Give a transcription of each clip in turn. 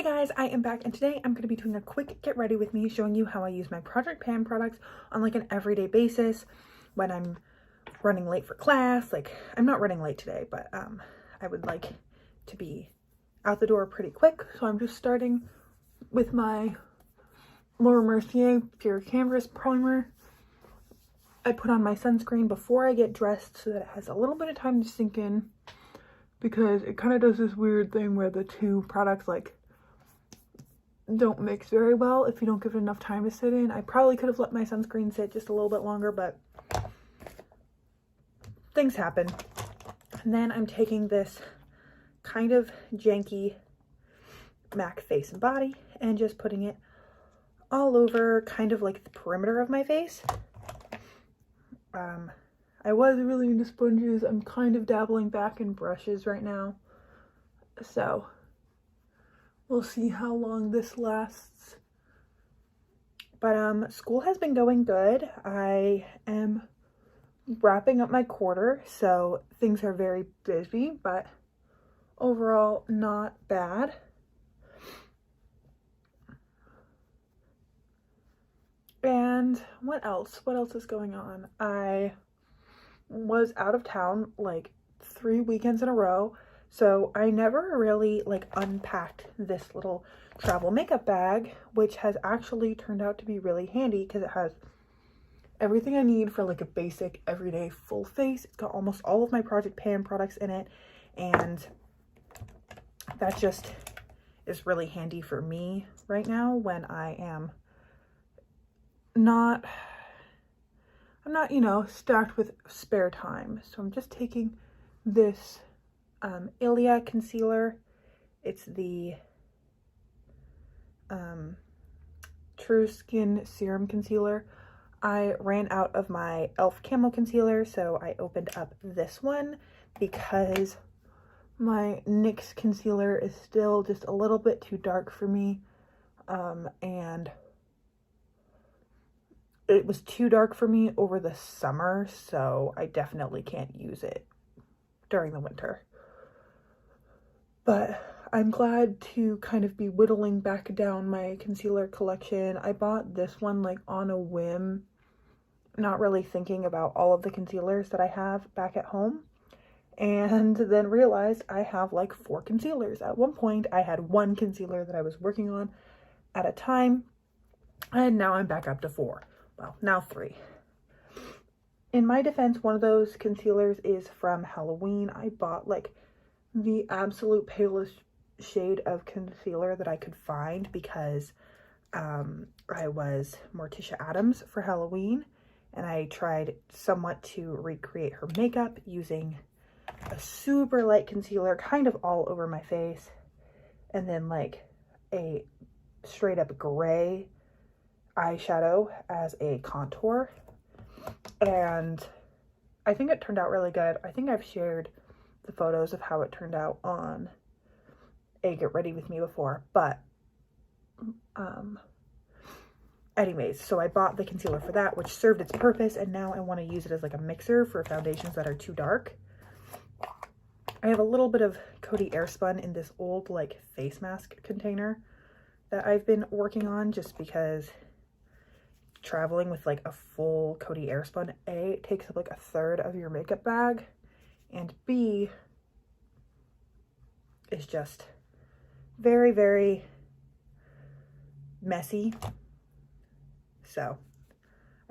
Hey guys, I am back and today I'm going to be doing a quick get ready with me showing you how I use my Project Pan products on like an everyday basis when I'm running late for class. Like, I'm not running late today, but I would like to be out the door pretty quick. So I'm just starting with my Laura Mercier Pure Canvas Primer. I put on my sunscreen before I get dressed so that it has a little bit of time to sink in, because it kind of does this weird thing where the two products like don't mix very well if you don't give it enough time to sit in. I probably could have let my sunscreen sit just a little bit longer, but things happen. And then I'm taking this kind of janky MAC face and body and just putting it all over kind of like the perimeter of my face. I was really into sponges. I'm kind of dabbling back in brushes right now, so we'll see how long this lasts. But school has been going good. I am wrapping up my quarter, so things are very busy, but overall not bad. And what else? What else is going on? I was out of town like 3 weekends in a row, so I never really like unpacked this little travel makeup bag, which has actually turned out to be really handy because it has everything I need for like a basic everyday full face. It's got almost all of my Project Pan products in it, and that just is really handy for me right now when I'm not, you know, stacked with spare time. So I'm just taking this Ilia concealer. It's the True Skin Serum Concealer. I ran out of my e.l.f. Camo Concealer, so I opened up this one because my NYX concealer is still just a little bit too dark for me, and it was too dark for me over the summer, so I definitely can't use it during the winter. But I'm glad to kind of be whittling back down my concealer collection. I bought this one like on a whim, not really thinking about all of the concealers that I have back at home, and then realized I have like 4 concealers. At one point I had 1 concealer that I was working on at a time, and now I'm back up to 4. Well, now 3. In my defense, one of those concealers is from Halloween. I bought like the absolute palest shade of concealer that I could find because I was Morticia Addams for Halloween, and I tried somewhat to recreate her makeup using a super light concealer kind of all over my face, and then like a straight up gray eyeshadow as a contour, and I think it turned out really good. I think I've shared the photos of how it turned out on a Get Ready With Me before, but anyways, so I bought the concealer for that, which served its purpose, and now I want to use it as like a mixer for foundations that are too dark. I have a little bit of Coty Airspun in this old like face mask container that I've been working on, just because traveling with like a full Coty Airspun, A, it takes up like a third of your makeup bag, and B, is just very, very messy. So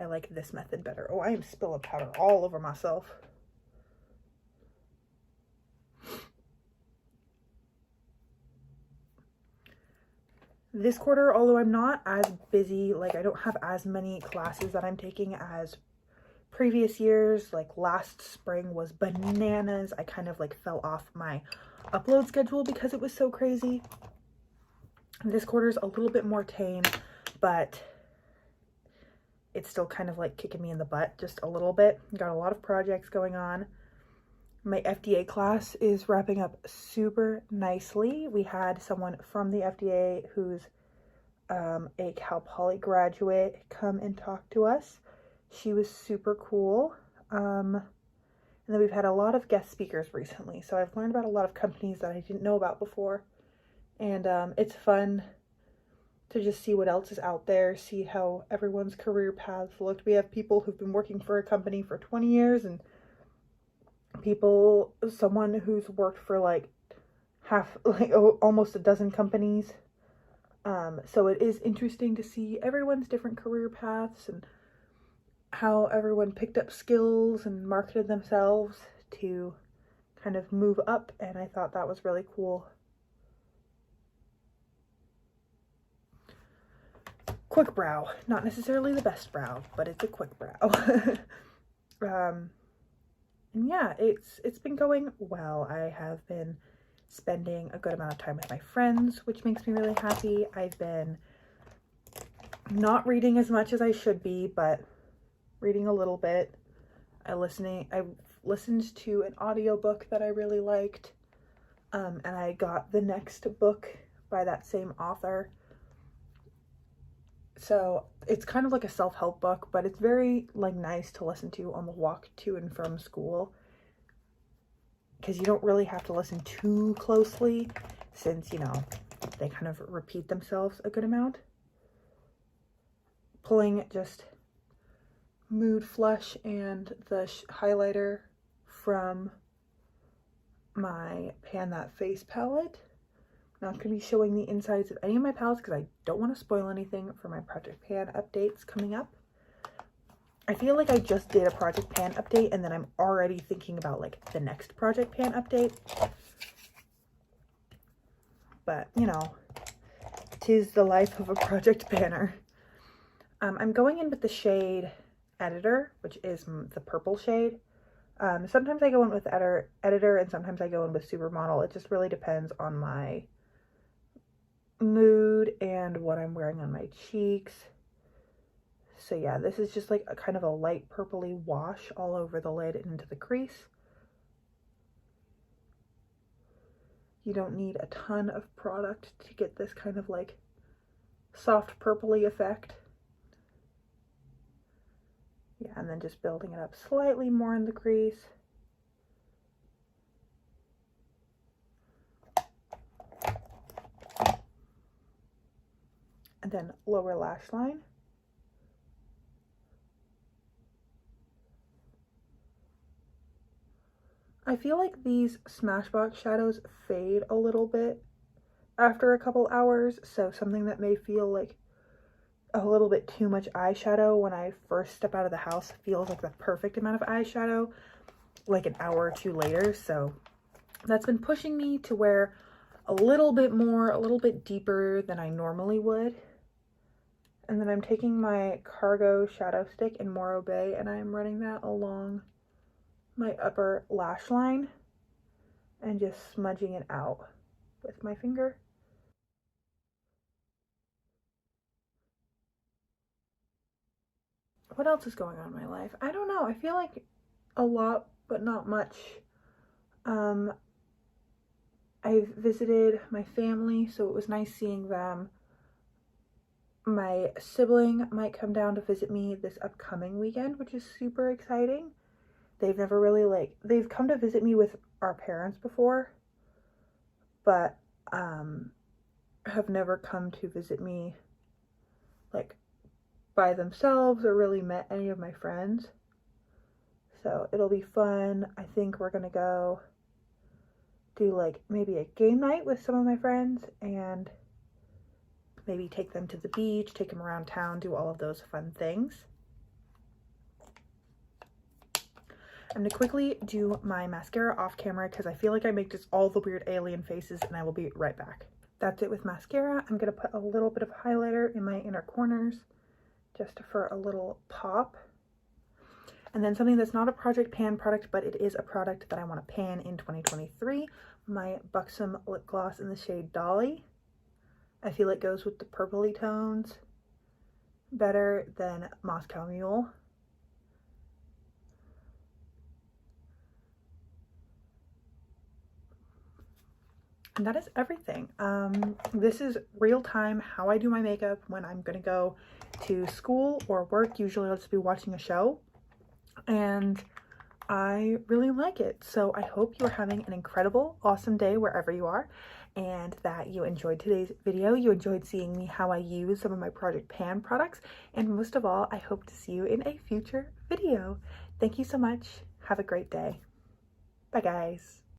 I like this method better. Oh, I am spilling powder all over myself. This quarter, although I'm not as busy, like I don't have as many classes that I'm taking as previous years, like last spring was bananas. I kind of like fell off my upload schedule because it was so crazy. This quarter's a little bit more tame, but it's still kind of like kicking me in the butt just a little bit. Got a lot of projects going on. My FDA class is wrapping up super nicely. We had someone from the FDA who's a Cal Poly graduate come and talk to us. She was super cool. And then we've had a lot of guest speakers recently. So I've learned about a lot of companies that I didn't know about before. And it's fun to just see what else is out there, see how everyone's career paths looked. We have people who've been working for a company for 20 years and someone who's worked for like almost a dozen companies. So it is interesting to see everyone's different career paths and how everyone picked up skills and marketed themselves to kind of move up, and I thought that was really cool. Quick brow. Not necessarily the best brow, but it's a quick brow. And yeah, it's been going well. I have been spending a good amount of time with my friends, which makes me really happy. I've been not reading as much as I should be, but reading a little bit. I listened to an audiobook that I really liked, and I got the next book by that same author. So it's kind of like a self-help book, but it's very like nice to listen to on the walk to and from school, because you don't really have to listen too closely since, you know, they kind of repeat themselves a good amount. Pulling just Mood Flush and the highlighter from my Pan That Face palette. Not going to be showing the insides of any of my palettes because I don't want to spoil anything for my Project Pan updates coming up. I feel like I just did a Project Pan update and then I'm already thinking about like the next Project Pan update. But, you know, 'tis the life of a Project Panner. I'm going in with the shade Editor, which is the purple shade. Sometimes I go in with Editor and sometimes I go in with Supermodel. It just really depends on my mood and what I'm wearing on my cheeks. So yeah, this is just like a kind of a light purpley wash all over the lid and into the crease. You don't need a ton of product to get this kind of like soft purpley effect. Yeah, and then just building it up slightly more in the crease. And then lower lash line. I feel like these Smashbox shadows fade a little bit after a couple hours, so something that may feel like a little bit too much eyeshadow when I first step out of the house feels like the perfect amount of eyeshadow like an hour or two later. So that's been pushing me to wear a little bit more, a little bit deeper than I normally would. And then I'm taking my Cargo Shadow Stick in Morro Bay and I'm running that along my upper lash line and just smudging it out with my finger. What else is going on in my life? I don't know. I feel like a lot, but not much. I visited my family, so it was nice seeing them. My sibling might come down to visit me this upcoming weekend, which is super exciting. They've never really they've come to visit me with our parents before, but have never come to visit me like by themselves or really met any of my friends. So it'll be fun. I think we're gonna go do like maybe a game night with some of my friends and maybe take them to the beach, take them around town, do all of those fun things. I'm going to quickly do my mascara off camera because I feel like I make just all the weird alien faces and I will be right back. That's it with mascara. I'm going to put a little bit of highlighter in my inner corners just for a little pop. And then something that's not a Project Pan product, but it is a product that I want to pan in 2023, my Buxom lip gloss in the shade Dolly. I feel it goes with the purpley tones better than Moscow Mule. And that is everything. This is real time how I do my makeup when I'm gonna go to school or work. Usually I'll just be watching a show and I really like it. So I hope you're having an incredible, awesome day wherever you are. and that you enjoyed today's video. You enjoyed seeing me how I use some of my Project Pan products, and most of all, I hope to see you in a future video. Thank you so much. Have a great day. Bye guys.